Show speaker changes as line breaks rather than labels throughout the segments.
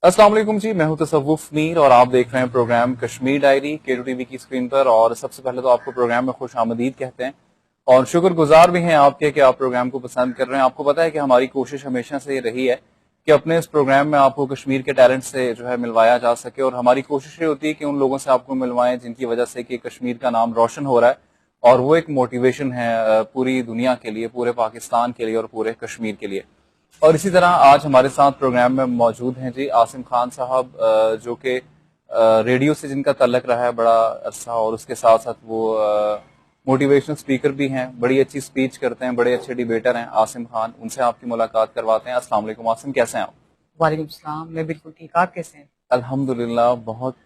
अस्सलाम वालेकुम जी, मैं हूं तसव्वुफ मीर और आप देख रहे हैं प्रोग्राम कश्मीर डायरी केटू टीवी की स्क्रीन पर। और सबसे पहले तो आपको प्रोग्राम में खुश आमदीद कहते हैं और शुक्रगुजार भी हैं आपके कि आप प्रोग्राम को पसंद कर रहे हैं। आपको पता है कि हमारी कोशिश हमेशा से ये रही है कि अपने इस प्रोग्राम में आपको कश्मीर के टैलेंट से जो है मिलवाया जा सके, और हमारी कोशिश ये होती है कि उन लोगों से आपको मिलवाएं जिनकी वजह से कि कश्मीर का नाम रोशन हो रहा है, और वो एक मोटिवेशन है पूरी दुनिया के लिए, पूरे पाकिस्तान के लिए और पूरे कश्मीर के लिए। और इसी तरह आज हमारे साथ प्रोग्राम में मौजूद हैं जी आसिम खान साहब, जो कि रेडियो से जिनका तल्लक रहा है बड़ा अरसा, और उसके साथ साथ वो मोटिवेशनल स्पीकर भी हैं, बड़ी अच्छी स्पीच करते हैं, बड़े अच्छे डिबेटर हैं आसिम खान। उनसे आपकी मुलाकात करवाते हैं। अस्सलाम वालेकुम आसिम, कैसे हैं आप?
वालेकुम सलाम। मैं बिल्कुल ठीक, आप कैसे हैं?
अल्हम्दुलिल्लाह, बहुत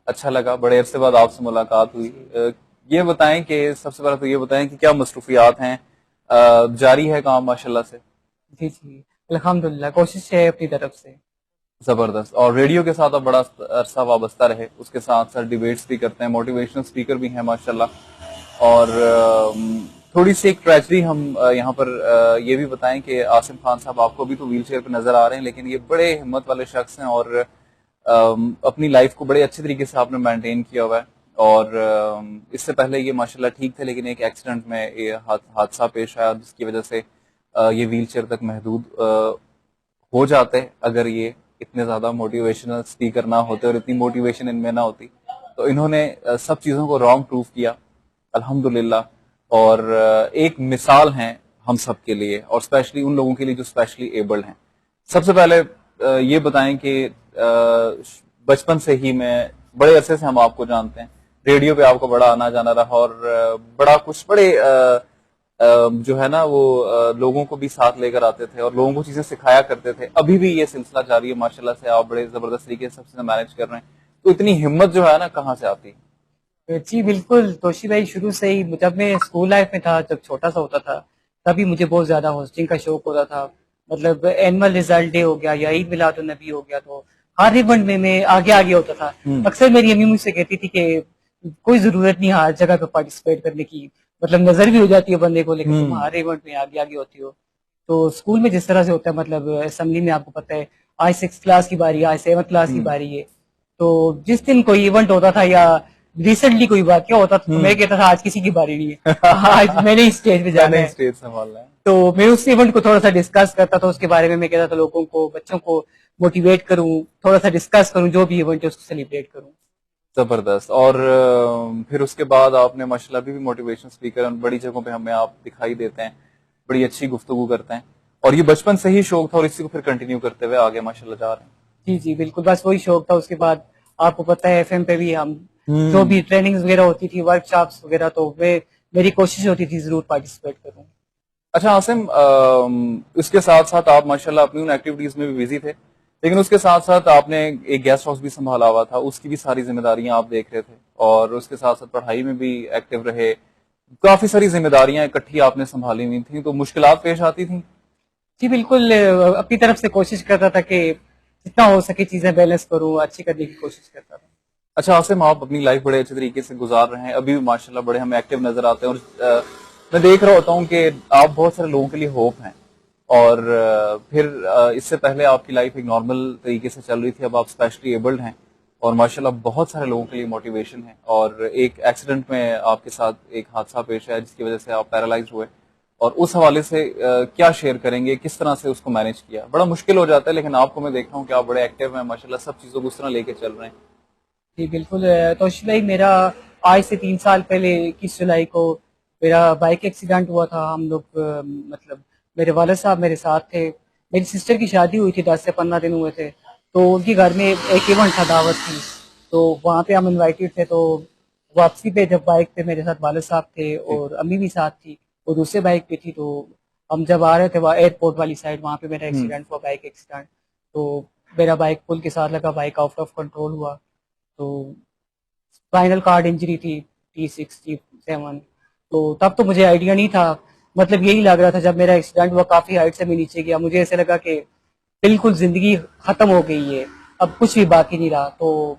अच्छा लगा, बड़े अरसे बाद आपसे मुलाकात हुई। ये बताएं कि सबसे पहले तो ये बताएं कि क्या मसरूफियात हैं, जारी है काम माशाल्लाह से?
जी जी, अल्हम्दुलिल्लाह, कोशिश है अपनी तरफ से।
जबरदस्त। और रेडियो के साथ आप बड़ा अरसा वाबस्ता रहे, उसके साथ साथ डिबेट्स भी करते हैं, मोटिवेशनल स्पीकर भी हैं माशाल्लाह। और थोड़ी सी एक ट्रेजेडी हम यहाँ पर ये भी बताएं कि आसिम खान साहब आपको भी तो व्हील चेयर पर नजर आ रहे हैं, लेकिन ये बड़े हिम्मत वाले शख्स हैं और अपनी लाइफ को बड़े अच्छे तरीके से आपने मेंटेन किया हुआ है। और इससे पहले ये माशाल्लाह ठीक थे, लेकिन एक एक्सीडेंट में ये हादसा पेश आया जिसकी वजह से ये व्हील चेयर तक महदूद हो जाते अगर ये इतने ज्यादा मोटिवेशनल स्पीकर ना होते और इतनी मोटिवेशन इनमें ना होती। तो इन्होंने सब चीजों को रॉन्ग प्रूव किया अल्हम्दुलिल्लाह, और एक मिसाल हैं हम सब के लिए, और स्पेशली उन लोगों के लिए जो स्पेशली एबल्ड हैं। सबसे पहले ये बताएं कि बचपन से ही मैं, बड़े अरसे से हम आपको जानते हैं, रेडियो पे आपको बड़ा आना जाना रहा, और बड़ा कुछ बड़े जो है ना वो लोगों को भी साथ लेकर आते थे और लोगों को चीजें सिखाया करते थे। अभी भी ये सिलसिला जारी है माशाल्लाह से, आप बड़े जबरदस्त तरीके से सब चीजें मैनेज कर रहे हैं। तो इतनी हिम्मत जो है ना कहाँ से आती?
जी बिल्कुल, तोशी भाई, शुरू से ही जब मैं स्कूल लाइफ में था, जब छोटा सा होता था, तभी मुझे बहुत ज्यादा होस्टिंग का शौक होता था। मतलब एनुअल रिजल्ट डे हो गया या ईद मिलादुन नबी हो गया, तो हर इवेंट में मैं आगे आगे होता था। अक्सर मेरी अम्मी मुझसे कहती थी कि कोई जरूरत नहीं हर जगह पे पार्टिसिपेट करने की, मतलब नजर भी हो जाती है बंदे को, लेकिन तुम हर इवेंट में आगे आगे होती हो। तो स्कूल में जिस तरह से होता है, मतलब असेंबली में आपको पता है, आज 6 क्लास की बारी है, आज 7 क्लास की बारी है। तो जिस दिन कोई इवेंट होता था या रिसेंटली कोई वाक्य होता था, तो मैं कहता था आज किसी की बारी नहीं है, आज मैंने ही स्टेज पे जाना
मैंने
है।
स्टेज संभालना है।
तो मैं उस इवेंट को थोड़ा सा डिस्कस करता था, उसके बारे में मैं कहता था लोगों को, बच्चों को मोटिवेट करूं, थोड़ा सा डिस्कस करूं, जो भी इवेंट है उसको सेलिब्रेट करूं।
जबरदस्त। और फिर उसके बाद आपने माशाल्लाह अभी भी मोटिवेशन स्पीकर बड़ी जगहों पे हमें आप दिखाई देते हैं, बड़ी अच्छी गुफ्तगू करते हैं, और ये बचपन से ही शौक था और इसी को फिर कंटिन्यू करते हुए आगे माशाल्लाह जा रहे
जी जी बिल्कुल, बस वही शौक था। उसके बाद आपको पता है एफएम पे भी हम जो
हैं।
भी ट्रेनिंग्स वगैरह होती थी, वर्कशॉप्स वगैरह, तो मेरी कोशिश होती थी जरूर पार्टिसिपेट करूं।
अच्छा आसिम, इसके साथ साथ आप माशाल्लाह अपनी उन एक्टिविटीज में भी बिजी थे, लेकिन उसके साथ साथ आपने एक गेस्ट हाउस भी संभाला हुआ था, उसकी भी सारी जिम्मेदारियां आप देख रहे थे, और उसके साथ साथ पढ़ाई में भी एक्टिव रहे। काफी सारी जिम्मेदारियां इकट्ठी आपने संभाली हुई थी, तो मुश्किलात पेश आती थी?
जी बिल्कुल, अपनी तरफ से कोशिश करता था कि जितना हो सके चीजें बैलेंस करूं, अच्छी करने की कोशिश करता था।
अच्छा आसिम, आप अपनी लाइफ बड़े अच्छे तरीके से गुजार रहे हैं, अभी भी माशाल्लाह बड़े हमें एक्टिव नजर आते हैं, और मैं देख रहा होता हूँ कि आप बहुत सारे लोगों के लिए होप हैं। और फिर इससे पहले आपकी लाइफ एक नॉर्मल तरीके से चल रही थी, अब आप स्पेशली एबल्ड हैं और माशाल्लाह बहुत सारे लोगों के लिए मोटिवेशन है। और एक एक्सीडेंट में आपके साथ एक हादसा पेश आया जिसकी वजह से आप पैरालाइज हुए, और उस हवाले से क्या शेयर करेंगे, किस तरह से उसको मैनेज किया? बड़ा मुश्किल हो जाता है, लेकिन आपको मैं देख रहा हूँ कि आप बड़े एक्टिव हैं माशाल्लाह, सब चीजों को उस तरह लेके चल रहे हैं।
जी बिल्कुल, तोशिफ भाई, मेरा आज से 3 साल पहले 21 जुलाई को मेरा बाइक एक्सीडेंट हुआ था। हम लोग मतलब मेरे वालिद साहब मेरे साथ थे। मेरी सिस्टर की शादी हुई थी, 10 से 15 दिन हुए थे, तो उनके घर में एक इवेंट था, दावत थी, तो वहाँ पे हम इनवाइटेड थे। तो वापसी पे जब बाइक पे मेरे साथ वालिद साहब थे
जी।
और अम्मी भी साथ थी, वो दूसरे बाइक पे थी। तो हम जब आ रहे थे वहाँ एयरपोर्ट वाली साइड, वहाँ पे मेरा एक्सीडेंट हुआ, बाइक एक्सीडेंट। तो मेरा बाइक पुल के साथ लगा, बाइक आउट ऑफ कंट्रोल हुआ। तो स्पाइनल कार्ड इंजरी थी, T67। तो तब तो मुझे आइडिया नहीं था, मतलब यही लग रहा था जब मेरा एक्सीडेंट हुआ, काफी हाइट से मैं नीचे गया, मुझे ऐसे लगा कि बिल्कुल जिंदगी खत्म हो गई है, अब कुछ भी बाकी नहीं रहा। तो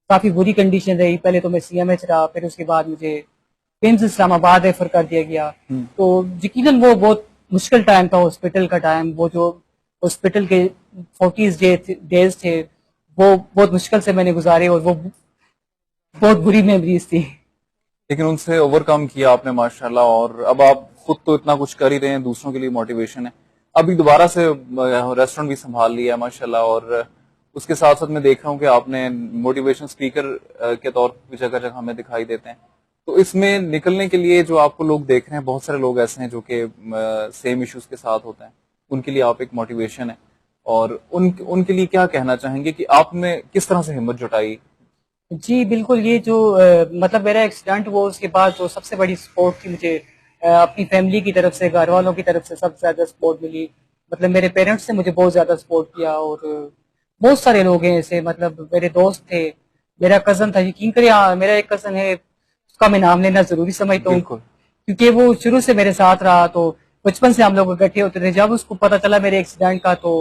काफी बुरी कंडीशन रही। पहले तो मैं CMH रहा, फिर उसके बाद मुझे पिम्स इस्लामाबाद रेफर कर दिया गया।
हम्म।
तो यकीनन वो बहुत मुश्किल टाइम था, हॉस्पिटल का टाइम, वो जो ہاسپٹل کے 40 ڈیز تھے وہ بہت مشکل سے میں نے گزارے اور وہ بہت بری میموریز تھی.
لیکن ان سے اوور کم کیا آپ نے ماشاءاللہ, اور اب آپ خود تو اتنا کچھ کر ہی رہے ہیں, دوسروں کے لیے موٹیویشن ہے. ابھی دوبارہ سے ریسٹورینٹ بھی سنبھال لیا ہے ماشاءاللہ, اور اس کے ساتھ ساتھ میں دیکھ رہا ہوں کہ آپ نے موٹیویشن اسپیکر کے طور پہ جگہ جگہ ہمیں دکھائی دیتے ہیں. تو اس میں نکلنے کے لیے جو آپ کو لوگ دیکھ رہے ہیں, بہت سارے لوگ ایسے ہیں جو کہ سیم ایشوز کے ساتھ ہوتے ہیں, ان کے لیے آپ ایک موٹیویشن ہے. اور ان کے لیے کیا کہنا چاہیں گے کہ آپ نے کس طرح سے ہمت جٹائی؟
جی بالکل, یہ جو مطلب میرا ایکسیڈنٹ ہوا اس کے بعد جو سب سے بڑی سپورٹ تھی مجھے اپنی فیملی کی طرف سے, گھر والوں کی طرف سے سب سے زیادہ سپورٹ ملی. مطلب میرے پیرنٹس نے مجھے بہت زیادہ سپورٹ کیا, اور بہت سارے لوگ ہیں ایسے, مطلب میرے دوست تھے, میرا کزن تھا, یقین کرے میرا ایک کزن ہے, اس کا میں نام لینا ضروری سمجھتا ہوں
بالکل.
کیونکہ وہ شروع سے میرے ساتھ رہا. تو بچپن سے ہم لوگ اکٹھے ہوتے تھے. جب اس کو پتا چلا میرے ایکسیڈنٹ کا تو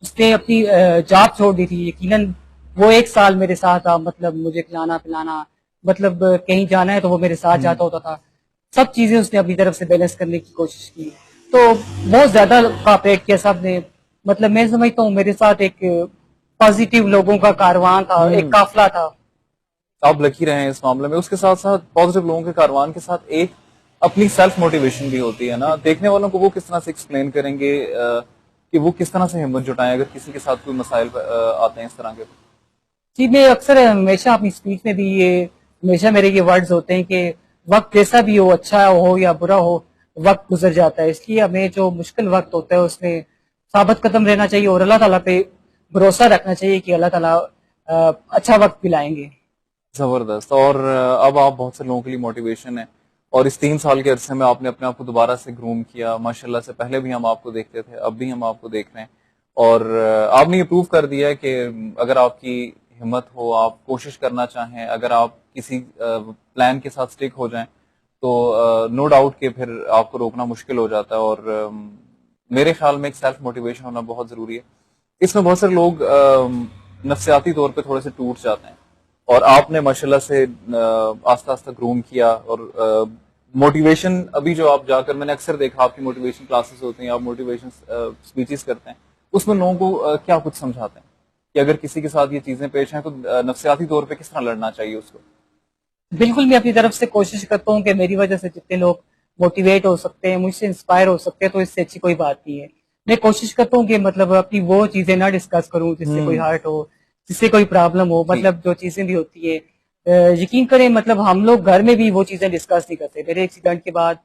اس نے اپنی جاب چھوڑ دی تھی. یقیناً وہ 1 سال میرے ساتھ تھا, مطلب مجھے کھلانا پلانا, مطلب کہیں جانا ہے تو وہ میرے ساتھ جاتا ہوتا تھا. سب چیزیں اس نے اپنی طرف سے بیلنس کرنے کی کوشش کی, تو بہت زیادہ کوآپریٹ کیا سب نے. مطلب میں سمجھتا ہوں میرے ساتھ ایک پازیٹیو لوگوں کا کاروان تھا, ایک قافلہ تھا.
آپ لکی رہے ہیں اس معاملے میں. اس کے ساتھ ساتھ پازیٹیو لوگوں کے کاروان کے ساتھ ایک اپنی سیلف موٹیویشن بھی ہوتی ہے نا. دیکھنے والوں کو وہ کس طرح سے ایکسپلین کریں گے کہ وہ کس طرح سے ہمت جٹائیں اگر کسی کے ساتھ کوئی مسائل آتے ہیں اس طرح کے؟
جی میں اکثر ہمیشہ اپنی اسپیچ میں بھی ہمیشہ میرے یہ ورڈز ہوتے ہیں کہ وقت جیسا بھی ہو, اچھا ہو یا برا ہو, وقت گزر جاتا ہے. اس لیے ہمیں جو مشکل وقت ہوتا ہے اس میں ثابت قدم رہنا چاہیے اور اللہ تعالیٰ پہ بھروسہ رکھنا چاہیے کہ اللہ تعالیٰ اچھا وقت بھی لائیں گے.
زبردست. اور اب آپ بہت سے لوگوں کے لیے موٹیویشن ہے, اور اس 3 سال کے عرصے میں آپ نے اپنے آپ کو دوبارہ سے گروم کیا ماشاءاللہ سے. پہلے بھی ہم آپ کو دیکھتے تھے, اب بھی ہم آپ کو دیکھ رہے ہیں, اور آپ نے یہ پروف کر دیا ہے کہ اگر آپ کی ہمت ہو, آپ کوشش کرنا چاہیں, اگر آپ کسی پلان کے ساتھ سٹک ہو جائیں تو نو ڈاؤٹ کہ پھر آپ کو روکنا مشکل ہو جاتا ہے. اور میرے خیال میں ایک سیلف موٹیویشن ہونا بہت ضروری ہے. اس میں بہت سارے لوگ نفسیاتی طور پہ تھوڑے سے ٹوٹ جاتے ہیں, اور آپ نے ماشاءاللہ سے آہستہ آہستہ گروم کیا. اور موٹیویشن ابھی جو آپ جا کر, میں نے اکثر دیکھا آپ کی موٹیویشن کلاسز ہوتی ہیں, آپ موٹیویشن اسپیچز کرتے ہیں, اس میں لوگوں کو کیا کچھ سمجھاتے ہیں کہ اگر کسی کے ساتھ یہ چیزیں پیش ہیں تو نفسیاتی طور پہ کس طرح لڑنا چاہیے اس کو؟
بالکل, میں اپنی طرف سے کوشش کرتا ہوں کہ میری وجہ سے جتنے لوگ موٹیویٹ ہو سکتے ہیں, مجھ سے انسپائر ہو سکتے ہیں, تو اس سے اچھی کوئی بات نہیں ہے. میں کوشش کرتا ہوں کہ مطلب اپنی وہ چیزیں نہ ڈسکس کروں جس سے کوئی ہارٹ ہو, جس سے کوئی پرابلم ہو. مطلب جو چیزیں بھی ہوتی ہے یقین کریں, مطلب ہم لوگ گھر میں بھی وہ چیزیں ڈسکس نہیں کرتے. میرے ایکسیڈنٹ کے بعد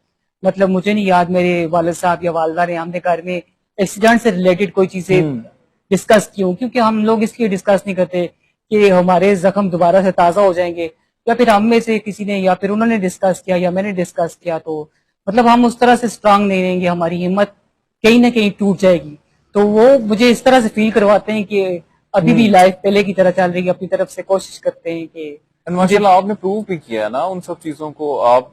مطلب مجھے نہیں یاد میرے والد صاحب یا والدہ نے ہم نے گھر میں ایکسیڈنٹ سے ریلیٹڈ کوئی چیزیں ڈسکس کی ہوں, کیونکہ ہم لوگ اس لیے ڈسکس نہیں کرتے کہ ہمارے زخم دوبارہ سے تازہ ہو جائیں گے, یا پھر ہم میں سے کسی نے یا پھر انہوں نے ڈسکس کیا یا میں نے ڈسکس کیا تو مطلب ہم اس طرح سے اسٹرانگ نہیں رہیں گے, ہماری ہمت کہیں نہ کہیں ٹوٹ جائے گی. تو وہ مجھے اس طرح سے فیل کرواتے ہیں کہ ابھی بھی لائف پہلے کی طرح چل رہی ہے. اپنی طرف سے کوشش کرتے ہیں کہ
ماشاءاللہ آپ نے پروو بھی کیا ہے نا ان سب چیزوں کو. آپ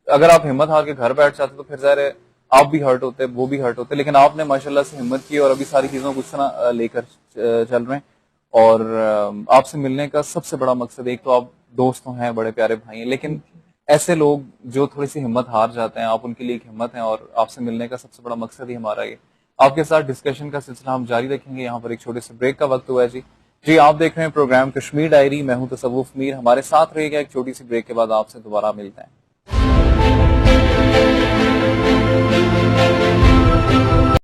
اگر آپ ہمت ہار کے گھر بیٹھ جاتے تو پھر ظاہر ہے آپ بھی ہرٹ ہوتے, وہ بھی ہرٹ ہوتے, لیکن آپ نے ماشاءاللہ سے ہمت کی اور ابھی ساری چیزوں کو اس طرح لے کر چل رہے ہیں. اور آپ سے ملنے کا سب سے بڑا مقصد, ایک تو آپ دوست ہیں, بڑے پیارے بھائی ہیں, لیکن ایسے لوگ جو تھوڑی سی ہمت ہار جاتے ہیں, آپ ان کے لیے ایک ہمت ہیں, اور آپ سے ملنے کا سب سے بڑا مقصد ہی ہمارا یہ. آپ کے ساتھ ڈسکشن کا سلسلہ ہم جاری رکھیں گے. یہاں پر ایک چھوٹے سے بریک کا وقت ہوا ہے. جی آپ دیکھ رہے ہیں پروگرام کشمیر ڈائری, میں ہوں تصوف میر. ہمارے ساتھ رہے گا, ایک چھوٹی سی بریک کے بعد آپ سے دوبارہ ملتے ہیں.